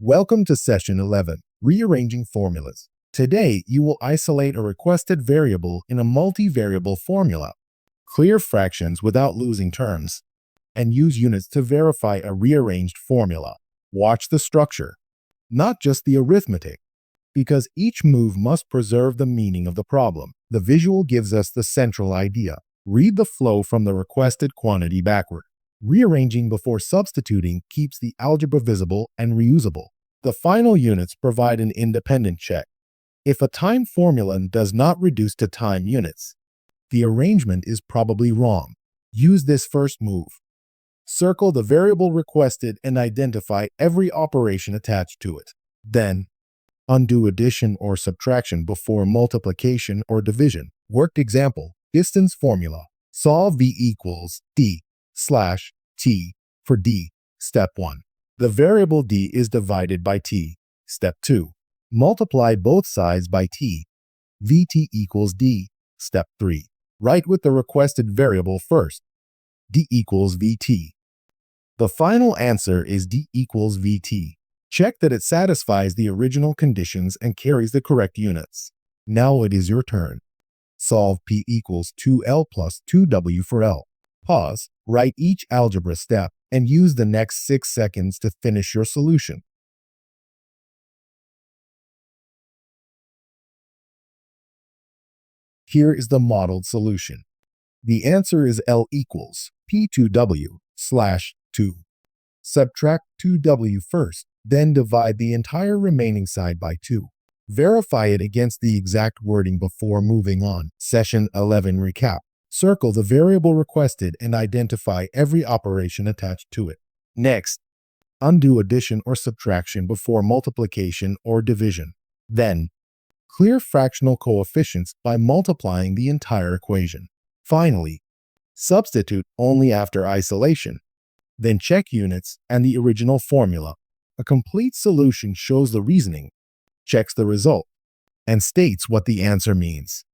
Welcome to Session 11, Rearranging Formulas. Today, you will isolate a requested variable in a multivariable formula, clear fractions without losing terms, and use units to verify a rearranged formula. Watch the structure, not just the arithmetic, because each move must preserve the meaning of the problem. The visual gives us the central idea. Read the flow from the requested quantity backward. Rearranging before substituting keeps the algebra visible and reusable. The final units provide an independent check. If a time formula does not reduce to time units, the arrangement is probably wrong. Use this first move. Circle the variable requested and identify every operation attached to it. Then, undo addition or subtraction before multiplication or division. Worked example, distance formula. Solve V equals D slash T for D. Step 1. The variable D is divided by T. Step 2. Multiply both sides by T. Vt equals D. Step 3. Write with the requested variable first. D equals Vt. The final answer is D equals Vt. Check that it satisfies the original conditions and carries the correct units. Now it is your turn. Solve P equals 2L plus 2W for L. Pause, write each algebra step, and use the next 6 seconds to finish your solution. Here is the modeled solution. The answer is L equals P2W slash 2. Subtract 2W first, then divide the entire remaining side by 2. Verify it against the exact wording before moving on. Session 11 recap. Circle the variable requested and identify every operation attached to it. Next, undo addition or subtraction before multiplication or division. Then, clear fractional coefficients by multiplying the entire equation. Finally, substitute only after isolation. Then check units and the original formula. A complete solution shows the reasoning, checks the result, and states what the answer means.